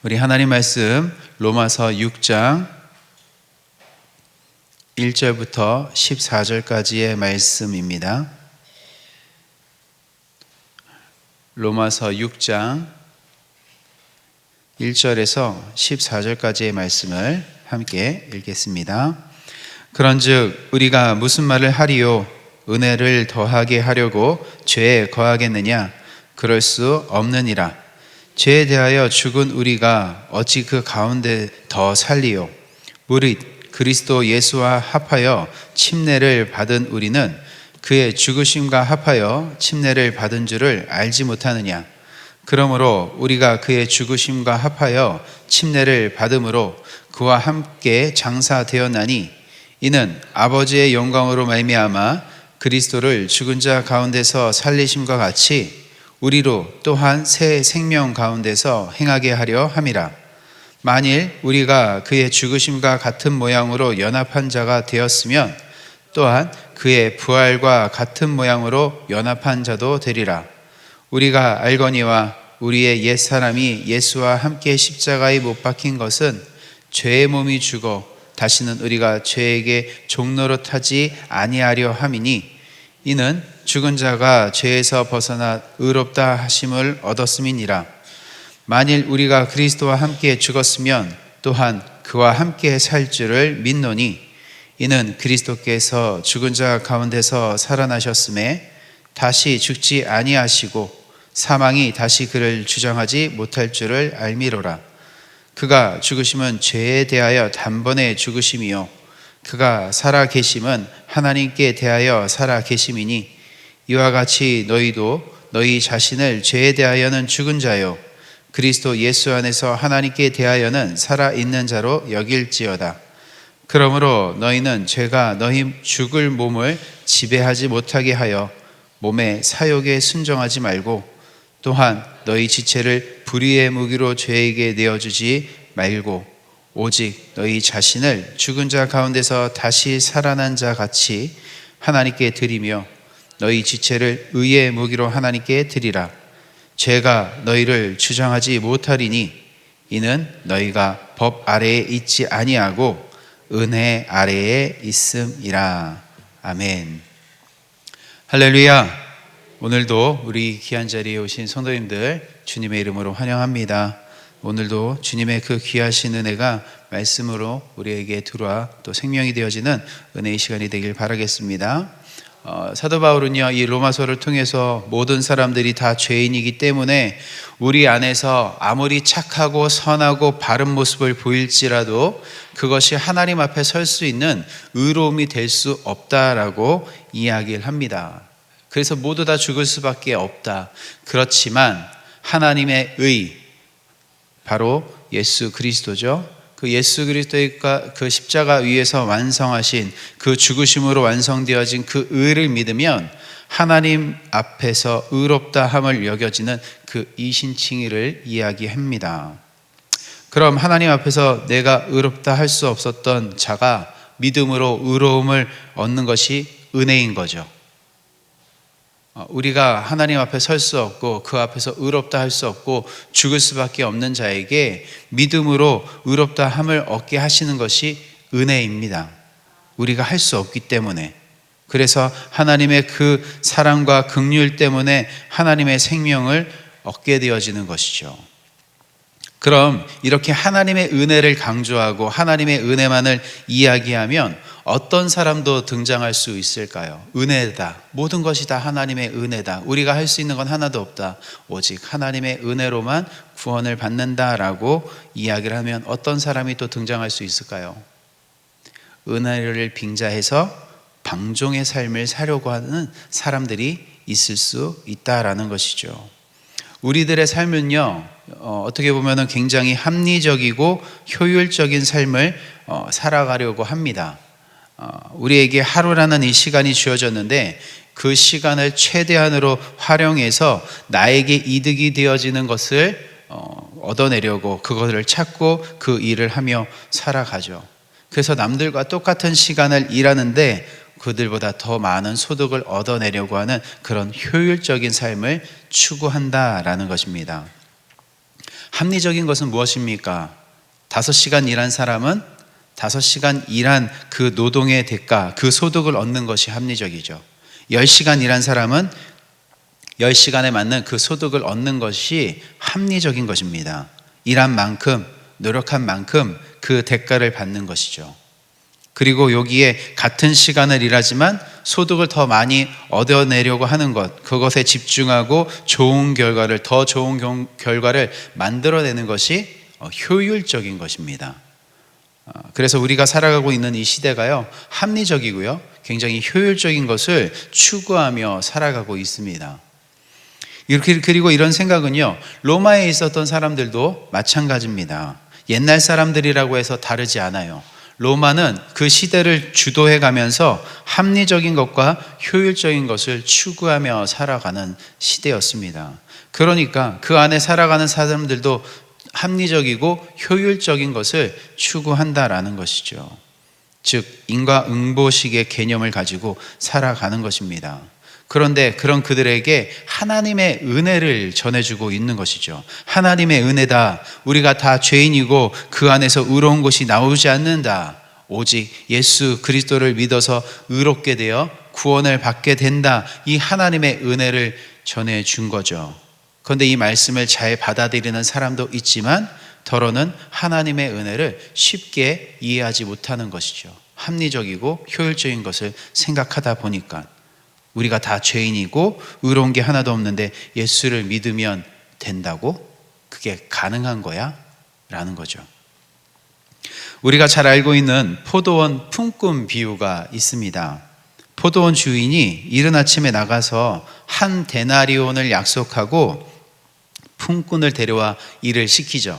우리 하나님 말씀 로마서 6장 1절부터 14절까지의 말씀입니다. 로마서 6장 1절에서 14절까지의 말씀을 함께 읽겠습니다. 그런즉 우리가 무슨 말을 하리요? 은혜를 더하게 하려고 죄에 거하겠느냐? 그럴 수 없느니라. 죄에 대하여 죽은 우리가 어찌 그 가운데 더 살리요? 무릇 그리스도 예수와 합하여 침례를 받은 우리는 그의 죽으심과 합하여 침례를 받은 줄을 알지 못하느냐? 그러므로 우리가 그의 죽으심과 합하여 침례를 받음으로 그와 함께 장사되었나니 이는 아버지의 영광으로 말미암아 그리스도를 죽은 자 가운데서 살리심과 같이 우리로 또한 새 생명 가운데서 행하게 하려 함이라. 만일 우리가 그의 죽으심과 같은 모양으로 연합한 자가 되었으면 또한 그의 부활과 같은 모양으로 연합한 자도 되리라. 우리가 알거니와 우리의 옛사람이 예수와 함께 십자가에 못 박힌 것은 죄의 몸이 죽어 다시는 우리가 죄에게 종노릇하지 아니하려 함이니 이는 죽은 자가 죄에서 벗어나 의롭다 하심을 얻었음이니라. 만일 우리가 그리스도와 함께 죽었으면 또한 그와 함께 살 줄을 믿노니 이는 그리스도께서 죽은 자 가운데서 살아나셨음에 다시 죽지 아니하시고 사망이 다시 그를 주장하지 못할 줄을 알미로라. 그가 죽으심은 죄에 대하여 단번에 죽으심이요 그가 살아 계심은 하나님께 대하여 살아 계심이니 이와 같이 너희도 너희 자신을 죄에 대하여는 죽은 자요 그리스도 예수 안에서 하나님께 대하여는 살아있는 자로 여길지어다. 그러므로 너희는 죄가 너희 죽을 몸을 지배하지 못하게 하여 몸의 사욕에 순종하지 말고 또한 너희 지체를 불의의 무기로 죄에게 내어주지 말고 오직 너희 자신을 죽은 자 가운데서 다시 살아난 자 같이 하나님께 드리며 너희 지체를 의의 무기로 하나님께 드리라. 죄가 너희를 주장하지 못하리니 이는 너희가 법 아래에 있지 아니하고 은혜 아래에 있음이라. 아멘. 할렐루야. 오늘도 우리 귀한 자리에 오신 성도님들 주님의 이름으로 환영합니다. 오늘도 주님의 그 귀하신 은혜가 말씀으로 우리에게 들어와 또 생명이 되어지는 은혜의 시간이 되길 바라겠습니다. 사도 바울은요, 이 로마서를 통해서 모든 사람들이 다 죄인이기 때문에 우리 안에서 아무리 착하고 선하고 바른 모습을 보일지라도 그것이 하나님 앞에 설 수 있는 의로움이 될 수 없다라고 이야기를 합니다. 그래서 모두 다 죽을 수밖에 없다. 그렇지만 하나님의 의, 바로 예수 그리스도죠. 그 예수 그리스도의 그 십자가 위에서 완성하신 그 죽으심으로 완성되어진 그 의를 믿으면 하나님 앞에서 의롭다 함을 여겨지는 그 이신칭의를 이야기합니다. 그럼 하나님 앞에서 내가 의롭다 할 수 없었던 자가 믿음으로 의로움을 얻는 것이 은혜인 거죠. 우리가 하나님 앞에 설 수 없고 그 앞에서 의롭다 할 수 없고 죽을 수밖에 없는 자에게 믿음으로 의롭다 함을 얻게 하시는 것이 은혜입니다. 우리가 할 수 없기 때문에. 그래서 하나님의 그 사랑과 긍휼 때문에 하나님의 생명을 얻게 되어지는 것이죠. 그럼 이렇게 하나님의 은혜를 강조하고 하나님의 은혜만을 이야기하면 어떤 사람도 등장할 수 있을까요? 은혜다. 모든 것이 다 하나님의 은혜다. 우리가 할 수 있는 건 하나도 없다. 오직 하나님의 은혜로만 구원을 받는다라고 이야기를 하면 어떤 사람이 또 등장할 수 있을까요? 은혜를 빙자해서 방종의 삶을 사려고 하는 사람들이 있을 수 있다라는 것이죠. 우리들의 삶은요, 어떻게 보면 굉장히 합리적이고 효율적인 삶을 살아가려고 합니다. 우리에게 하루라는 이 시간이 주어졌는데 그 시간을 최대한으로 활용해서 나에게 이득이 되어지는 것을 얻어내려고 그것을 찾고 그 일을 하며 살아가죠. 그래서 남들과 똑같은 시간을 일하는데 그들보다 더 많은 소득을 얻어내려고 하는 그런 효율적인 삶을 추구한다라는 것입니다. 합리적인 것은 무엇입니까? 5시간 일한 사람은 5시간 일한 그 노동의 대가, 그 소득을 얻는 것이 합리적이죠. 10시간 일한 사람은 10시간에 맞는 그 소득을 얻는 것이 합리적인 것입니다. 일한 만큼, 노력한 만큼 그 대가를 받는 것이죠. 그리고 여기에 같은 시간을 일하지만 소득을 더 많이 얻어내려고 하는 것, 그것에 집중하고 좋은 결과를, 더 좋은 결과를 만들어내는 것이 효율적인 것입니다. 그래서 우리가 살아가고 있는 이 시대가요, 합리적이고요, 굉장히 효율적인 것을 추구하며 살아가고 있습니다. 그리고 이런 생각은요, 로마에 있었던 사람들도 마찬가지입니다. 옛날 사람들이라고 해서 다르지 않아요. 로마는 그 시대를 주도해 가면서 합리적인 것과 효율적인 것을 추구하며 살아가는 시대였습니다. 그러니까 그 안에 살아가는 사람들도 합리적이고 효율적인 것을 추구한다라는 것이죠. 즉 인과응보식의 개념을 가지고 살아가는 것입니다. 그런데 그런 그들에게 하나님의 은혜를 전해주고 있는 것이죠. 하나님의 은혜다. 우리가 다 죄인이고 그 안에서 의로운 것이 나오지 않는다. 오직 예수 그리스도를 믿어서 의롭게 되어 구원을 받게 된다. 이 하나님의 은혜를 전해준 거죠. 그런데 이 말씀을 잘 받아들이는 사람도 있지만 더러는 하나님의 은혜를 쉽게 이해하지 못하는 것이죠. 합리적이고 효율적인 것을 생각하다 보니까 우리가 다 죄인이고 의로운 게 하나도 없는데 예수를 믿으면 된다고? 그게 가능한 거야? 라는 거죠. 우리가 잘 알고 있는 포도원 품꾼 비유가 있습니다. 포도원 주인이 이른 아침에 나가서 한 데나리온을 약속하고 품꾼을 데려와 일을 시키죠.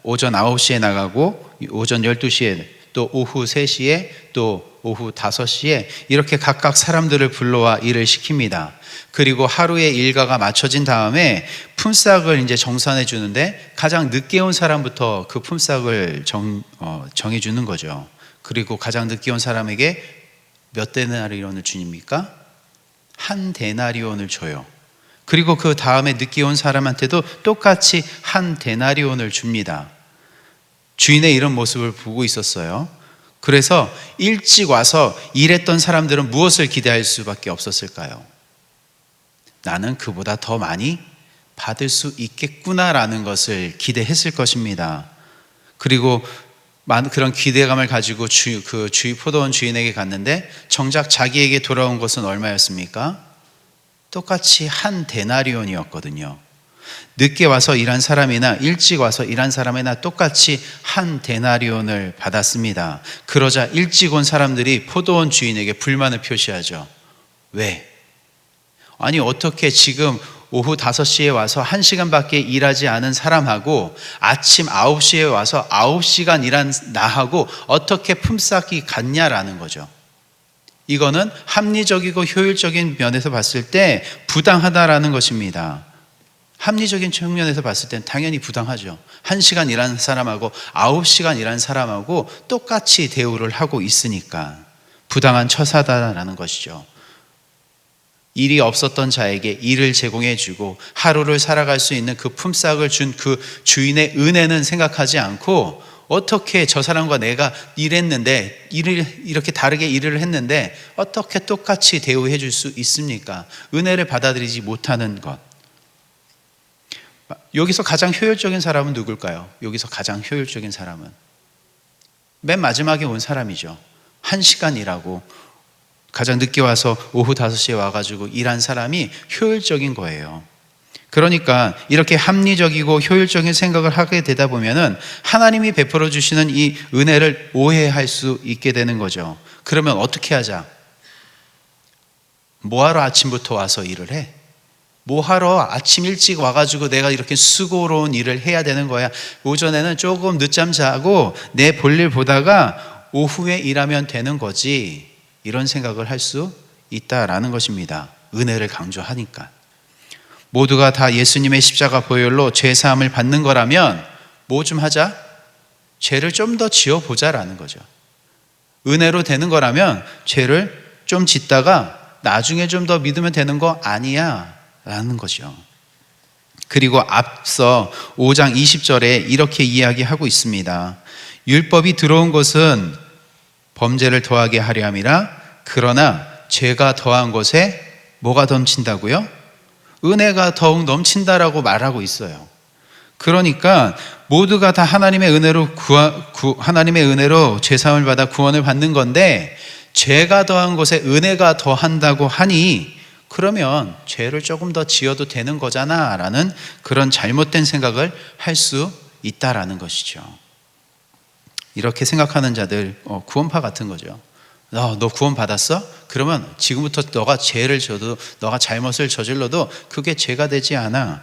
오전 9시에 나가고 오전 12시에 또 오후 3시에 또 오후 5시에 이렇게 각각 사람들을 불러와 일을 시킵니다. 그리고 하루의 일과가 맞춰진 다음에 품삯을 이제 정산해 주는데 가장 늦게 온 사람부터 그 품삯을 정해 주는 거죠. 그리고 가장 늦게 온 사람에게 몇 데나리온을 주십니까? 한 데나리온을 줘요. 그리고 그 다음에 늦게 온 사람한테도 똑같이 한 데나리온을 줍니다. 주인의 이런 모습을 보고 있었어요. 그래서 일찍 와서 일했던 사람들은 무엇을 기대할 수밖에 없었을까요? 나는 그보다 더 많이 받을 수 있겠구나라는 것을 기대했을 것입니다. 그리고 그런 기대감을 가지고 주위 포도원 주인에게 갔는데 정작 자기에게 돌아온 것은 얼마였습니까? 똑같이 한 데나리온이었거든요. 늦게 와서 일한 사람이나 일찍 와서 일한 사람이나 똑같이 한 데나리온을 받았습니다. 그러자 일찍 온 사람들이 포도원 주인에게 불만을 표시하죠. 왜? 아니 어떻게 지금 오후 5시에 와서 1시간밖에 일하지 않은 사람하고 아침 9시에 와서 9시간 일한 나하고 어떻게 품삯이 같냐라는 거죠. 이거는 합리적이고 효율적인 면에서 봤을 때 부당하다라는 것입니다. 합리적인 측면에서 봤을 땐 당연히 부당하죠. 1시간 일한 사람하고 9시간 일한 사람하고 똑같이 대우를 하고 있으니까 부당한 처사다라는 것이죠. 일이 없었던 자에게 일을 제공해 주고 하루를 살아갈 수 있는 그 품삯을 준 그 주인의 은혜는 생각하지 않고 어떻게 저 사람과 내가 일했는데 이렇게 다르게 일을 했는데 어떻게 똑같이 대우해 줄 수 있습니까? 은혜를 받아들이지 못하는 것. 여기서 가장 효율적인 사람은 누굴까요? 여기서 가장 효율적인 사람은 맨 마지막에 온 사람이죠. 1시간 일하고 가장 늦게 와서 오후 5시에 와가지고 일한 사람이 효율적인 거예요. 그러니까 이렇게 합리적이고 효율적인 생각을 하게 되다 보면은 하나님이 베풀어 주시는 이 은혜를 오해할 수 있게 되는 거죠. 그러면 어떻게 하자? 뭐하러 아침부터 와서 일을 해? 뭐하러 아침 일찍 와가지고 내가 이렇게 수고로운 일을 해야 되는 거야? 오전에는 조금 늦잠 자고 내 볼일 보다가 오후에 일하면 되는 거지. 이런 생각을 할 수 있다라는 것입니다. 은혜를 강조하니까. 모두가 다 예수님의 십자가 보혈로 죄사함을 받는 거라면 뭐 좀 하자? 죄를 좀 더 지어보자라는 거죠. 은혜로 되는 거라면 죄를 좀 짓다가 나중에 좀 더 믿으면 되는 거 아니야 라는 거죠. 그리고 앞서 5장 20절에 이렇게 이야기하고 있습니다. 율법이 들어온 것은 범죄를 더하게 하려 함이라. 그러나 죄가 더한 것에 뭐가 넘친다고요? 은혜가 더욱 넘친다라고 말하고 있어요. 그러니까 모두가 다 하나님의 은혜로 죄사함을 받아 구원을 받는 건데, 죄가 더한 것에 은혜가 더한다고 하니 그러면 죄를 조금 더 지어도 되는 거잖아 라는 그런 잘못된 생각을 할 수 있다라는 것이죠. 이렇게 생각하는 자들 구원파 같은 거죠. 너 구원 받았어? 그러면 지금부터 너가 죄를 져도, 너가 잘못을 저질러도 그게 죄가 되지 않아.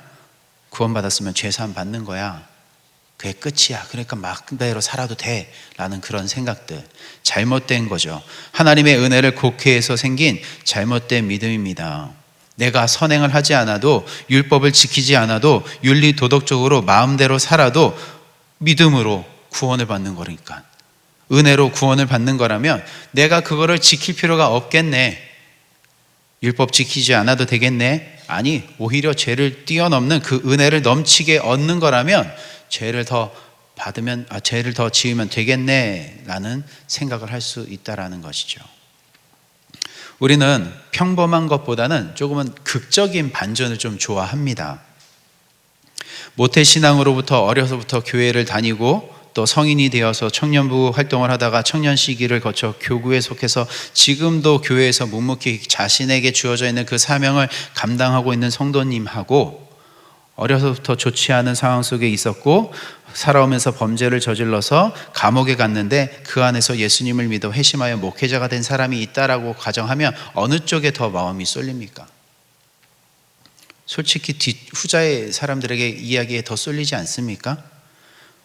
구원 받았으면 죄사함 받는 거야. 그게 끝이야. 그러니까 막대로 살아도 돼 라는 그런 생각들, 잘못된 거죠. 하나님의 은혜를 곡해해서 생긴 잘못된 믿음입니다. 내가 선행을 하지 않아도, 율법을 지키지 않아도, 윤리 도덕적으로 마음대로 살아도 믿음으로 구원을 받는 거니까, 은혜로 구원을 받는 거라면 내가 그거를 지킬 필요가 없겠네, 율법 지키지 않아도 되겠네. 아니, 오히려 죄를 뛰어넘는 그 은혜를 넘치게 얻는 거라면 죄를 더 지으면 되겠네 라는 생각을 할 수 있다라는 것이죠. 우리는 평범한 것보다는 조금은 극적인 반전을 좀 좋아합니다. 모태신앙으로부터 어려서부터 교회를 다니고 또 성인이 되어서 청년부 활동을 하다가 청년 시기를 거쳐 교구에 속해서 지금도 교회에서 묵묵히 자신에게 주어져 있는 그 사명을 감당하고 있는 성도님하고, 어려서부터 좋지 않은 상황 속에 있었고 살아오면서 범죄를 저질러서 감옥에 갔는데 그 안에서 예수님을 믿어 회심하여 목회자가 된 사람이 있다라고 가정하면 어느 쪽에 더 마음이 쏠립니까? 솔직히 후자의 사람들에게 이야기에 더 쏠리지 않습니까?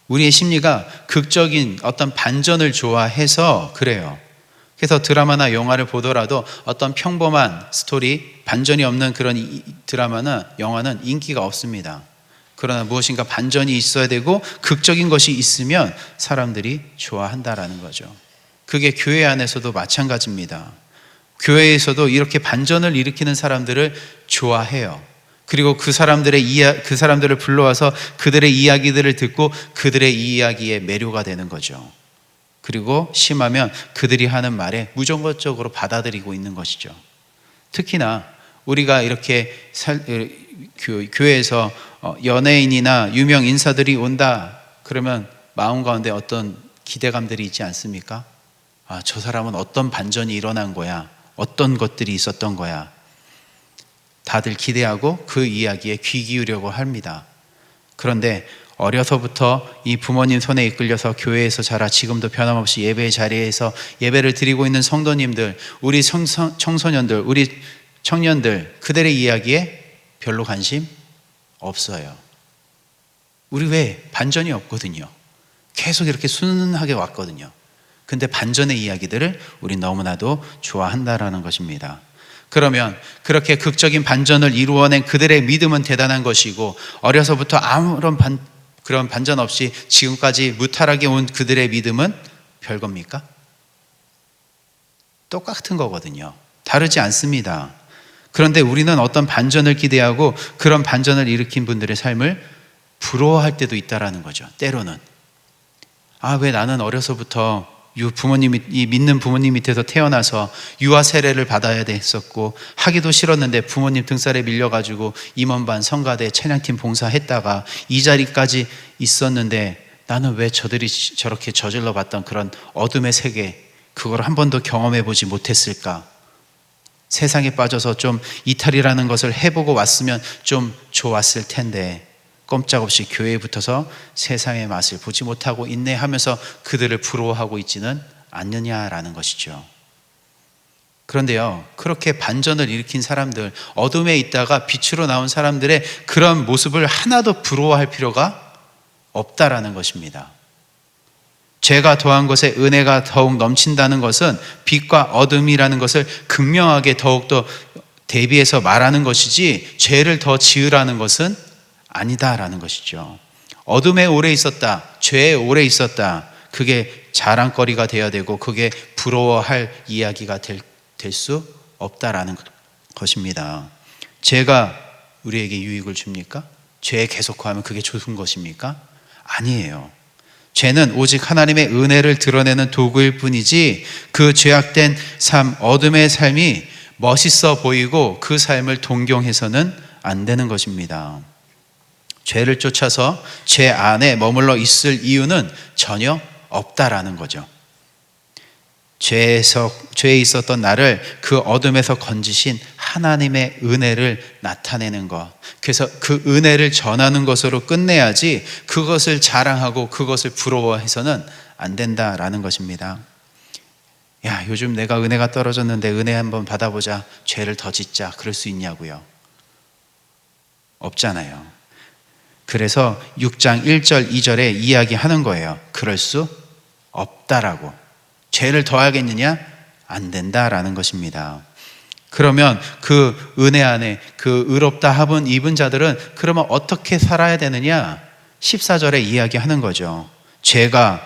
우리의 심리가 극적인 어떤 반전을 좋아해서 그래요. 그래서 드라마나 영화를 보더라도 어떤 평범한 스토리, 반전이 없는 그런 드라마나 영화는 인기가 없습니다. 그러나 무엇인가 반전이 있어야 되고 극적인 것이 있으면 사람들이 좋아한다라는 거죠. 그게 교회 안에서도 마찬가지입니다. 교회에서도 이렇게 반전을 일으키는 사람들을 좋아해요. 그리고 그 사람들을 불러와서 그들의 이야기들을 듣고 그들의 이야기에 매료가 되는 거죠. 그리고 심하면 그들이 하는 말에 무조건적으로 받아들이고 있는 것이죠. 특히나 우리가 이렇게 교회에서 연예인이나 유명 인사들이 온다 그러면 마음 가운데 어떤 기대감들이 있지 않습니까? 저 사람은 어떤 반전이 일어난 거야, 어떤 것들이 있었던 거야, 다들 기대하고 그 이야기에 귀 기울이려고 합니다. 그런데 어려서부터 이 부모님 손에 이끌려서 교회에서 자라 지금도 변함없이 예배의 자리에서 예배를 드리고 있는 성도님들, 우리 청소년들, 우리 청년들, 그들의 이야기에 별로 관심 없어요. 우리 왜 반전이 없거든요. 계속 이렇게 순하게 왔거든요. 근데 반전의 이야기들을 우리 너무나도 좋아한다라는 것입니다. 그러면 그렇게 극적인 반전을 이루어낸 그들의 믿음은 대단한 것이고, 어려서부터 아무런 그런 반전 없이 지금까지 무탈하게 온 그들의 믿음은 별겁니까? 똑같은 거거든요. 다르지 않습니다. 그런데 우리는 어떤 반전을 기대하고 그런 반전을 일으킨 분들의 삶을 부러워할 때도 있다라는 거죠. 때로는 왜 나는 어려서부터 믿는 부모님 밑에서 태어나서 유아 세례를 받아야 됐었고 하기도 싫었는데 부모님 등살에 밀려가지고 임원반, 성가대, 찬양팀 봉사했다가 이 자리까지 있었는데 나는 왜 저들이 저렇게 저질러 봤던 그런 어둠의 세계, 그걸 한 번도 경험해 보지 못했을까? 세상에 빠져서 좀 이탈이라는 것을 해보고 왔으면 좀 좋았을 텐데 꼼짝없이 교회에 붙어서 세상의 맛을 보지 못하고 있네 하면서 그들을 부러워하고 있지는 않느냐라는 것이죠. 그런데요, 그렇게 반전을 일으킨 사람들, 어둠에 있다가 빛으로 나온 사람들의 그런 모습을 하나도 부러워할 필요가 없다라는 것입니다. 죄가 더한 것에 은혜가 더욱 넘친다는 것은 빛과 어둠이라는 것을 극명하게 더욱더 대비해서 말하는 것이지 죄를 더 지으라는 것은 아니다라는 것이죠. 어둠에 오래 있었다, 죄에 오래 있었다, 그게 자랑거리가 되어야 되고 그게 부러워할 이야기가 될 수 없다라는 것입니다. 죄가 우리에게 유익을 줍니까? 죄에 계속 거하면 그게 좋은 것입니까? 아니에요. 죄는 오직 하나님의 은혜를 드러내는 도구일 뿐이지 그 죄악된 삶, 어둠의 삶이 멋있어 보이고 그 삶을 동경해서는 안 되는 것입니다. 죄를 쫓아서 죄 안에 머물러 있을 이유는 전혀 없다라는 거죠. 죄에 있었던 나를 그 어둠에서 건지신 하나님의 은혜를 나타내는 것, 그래서 그 은혜를 전하는 것으로 끝내야지 그것을 자랑하고 그것을 부러워해서는 안 된다라는 것입니다. 야, 요즘 내가 은혜가 떨어졌는데 은혜 한번 받아보자, 죄를 더 짓자, 그럴 수 있냐고요? 없잖아요. 그래서 6장 1절 2절에 이야기하는 거예요. 그럴 수 없다라고. 죄를 더하겠느냐? 안 된다라는 것입니다. 그러면 그 은혜 안에 그 의롭다 함은 입은 자들은 그러면 어떻게 살아야 되느냐? 14절에 이야기하는 거죠. 죄가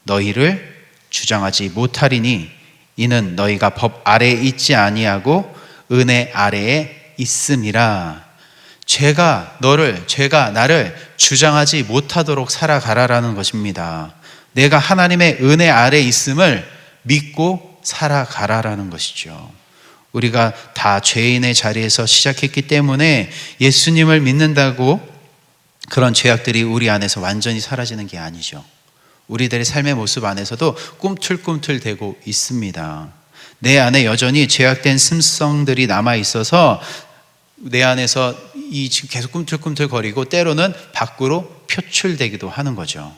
너희를 주장하지 못하리니 이는 너희가 법 아래에 있지 아니하고 은혜 아래에 있음이라. 죄가 나를 주장하지 못하도록 살아가라라는 것입니다. 내가 하나님의 은혜 아래에 있음을 믿고 살아가라라는 것이죠. 우리가 다 죄인의 자리에서 시작했기 때문에 예수님을 믿는다고 그런 죄악들이 우리 안에서 완전히 사라지는 게 아니죠. 우리들의 삶의 모습 안에서도 꿈틀꿈틀대고 있습니다. 내 안에 여전히 죄악된 습성들이 남아 있어서 내 안에서 지금 계속 꿈틀꿈틀거리고 때로는 밖으로 표출되기도 하는 거죠.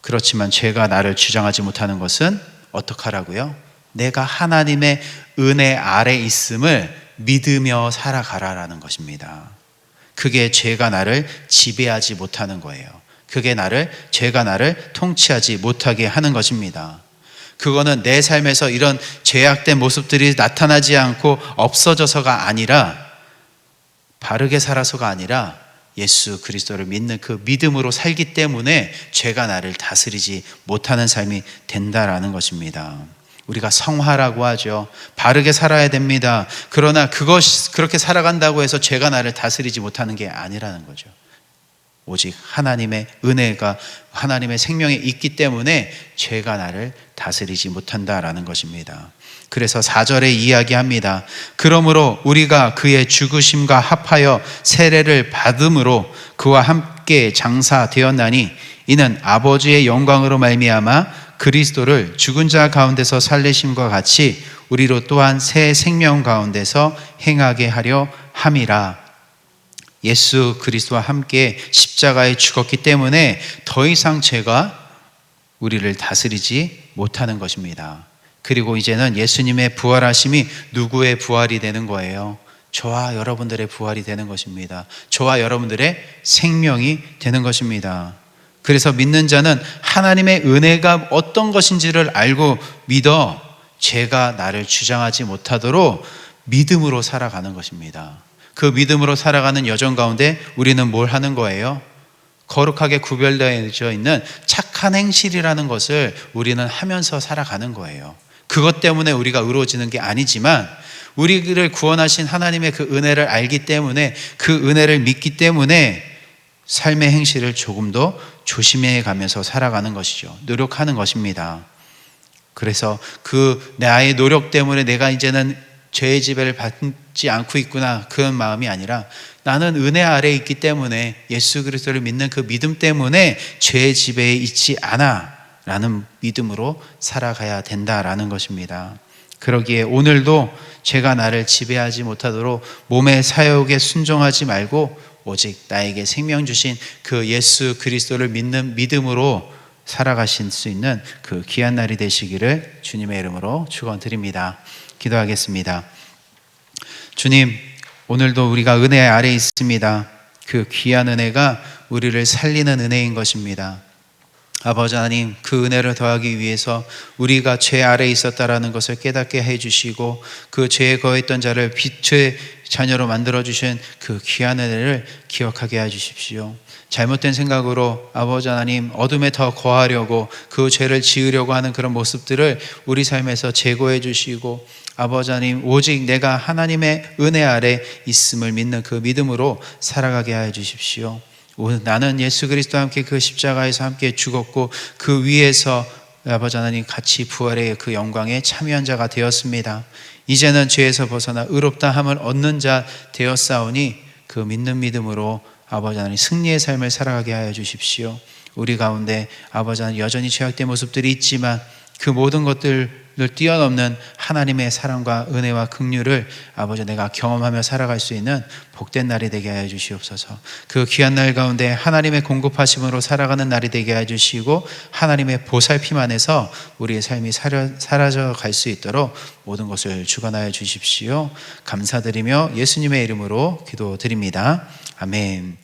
그렇지만 죄가 나를 주장하지 못하는 것은 어떡하라고요? 내가 하나님의 은혜 아래 있음을 믿으며 살아가라라는 것입니다. 그게 죄가 나를 지배하지 못하는 거예요. 그게 죄가 나를 통치하지 못하게 하는 것입니다. 그거는 내 삶에서 이런 죄악된 모습들이 나타나지 않고 없어져서가 아니라, 바르게 살아서가 아니라 예수 그리스도를 믿는 그 믿음으로 살기 때문에 죄가 나를 다스리지 못하는 삶이 된다라는 것입니다. 우리가 성화라고 하죠. 바르게 살아야 됩니다. 그러나 그렇게 살아간다고 해서 죄가 나를 다스리지 못하는 게 아니라는 거죠. 오직 하나님의 은혜가 하나님의 생명에 있기 때문에 죄가 나를 다스리지 못한다라는 것입니다. 그래서 4절에 이야기합니다. 그러므로 우리가 그의 죽으심과 합하여 세례를 받음으로 그와 함께 장사되었나니 이는 아버지의 영광으로 말미암아 그리스도를 죽은 자 가운데서 살리심과 같이 우리로 또한 새 생명 가운데서 행하게 하려 함이라. 예수 그리스도와 함께 십자가에 죽었기 때문에 더 이상 죄가 우리를 다스리지 못하는 것입니다. 그리고 이제는 예수님의 부활하심이 누구의 부활이 되는 거예요? 저와 여러분들의 부활이 되는 것입니다. 저와 여러분들의 생명이 되는 것입니다. 그래서 믿는 자는 하나님의 은혜가 어떤 것인지를 알고 믿어 죄가 나를 주장하지 못하도록 믿음으로 살아가는 것입니다. 그 믿음으로 살아가는 여정 가운데 우리는 뭘 하는 거예요? 거룩하게 구별되어 있는 착한 행실이라는 것을 우리는 하면서 살아가는 거예요. 그것 때문에 우리가 의로워지는 게 아니지만 우리를 구원하신 하나님의 그 은혜를 알기 때문에, 그 은혜를 믿기 때문에 삶의 행실을 조금 더 조심해 가면서 살아가는 것이죠. 노력하는 것입니다. 그래서 그 나의 노력 때문에 내가 이제는 죄의 지배를 받지 않고 있구나, 그런 마음이 아니라 나는 은혜 아래에 있기 때문에, 예수 그리스도를 믿는 그 믿음 때문에 죄의 지배에 있지 않아 라는 믿음으로 살아가야 된다라는 것입니다. 그러기에 오늘도 죄가 나를 지배하지 못하도록 몸의 사욕에 순종하지 말고 오직 나에게 생명 주신 그 예수 그리스도를 믿는 믿음으로 살아가실 수 있는 그 귀한 날이 되시기를 주님의 이름으로 축원드립니다. 기도하겠습니다. 주님, 오늘도 우리가 은혜 아래에 있습니다. 그 귀한 은혜가 우리를 살리는 은혜인 것입니다. 아버지 하나님, 그 은혜를 더하기 위해서 우리가 죄 아래에 있었다라는 것을 깨닫게 해주시고 그 죄에 거했던 자를 빛의 자녀로 만들어주신 그 귀한 은혜를 기억하게 해주십시오. 잘못된 생각으로 아버지 하나님 어둠에 더 거하려고 그 죄를 지으려고 하는 그런 모습들을 우리 삶에서 제거해 주시고 아버지 하나님, 오직 내가 하나님의 은혜 아래 있음을 믿는 그 믿음으로 살아가게 하여 주십시오. 나는 예수 그리스도와 함께 그 십자가에서 함께 죽었고 그 위에서 아버지 하나님 같이 부활의 그 영광에 참여한 자가 되었습니다. 이제는 죄에서 벗어나 의롭다 함을 얻는 자 되었사오니 그 믿는 믿음으로 아버지 하나님 승리의 삶을 살아가게 하여 주십시오. 우리 가운데 아버지 하나님 여전히 죄악된 모습들이 있지만 그 모든 것들을 뛰어넘는 하나님의 사랑과 은혜와 긍휼을 아버지 내가 경험하며 살아갈 수 있는 복된 날이 되게 하여 주시옵소서. 그 귀한 날 가운데 하나님의 공급하심으로 살아가는 날이 되게 하여 주시고 하나님의 보살핌 안에서 우리의 삶이 사라져 갈 수 있도록 모든 것을 주관하여 주십시오. 감사드리며 예수님의 이름으로 기도드립니다. 아멘.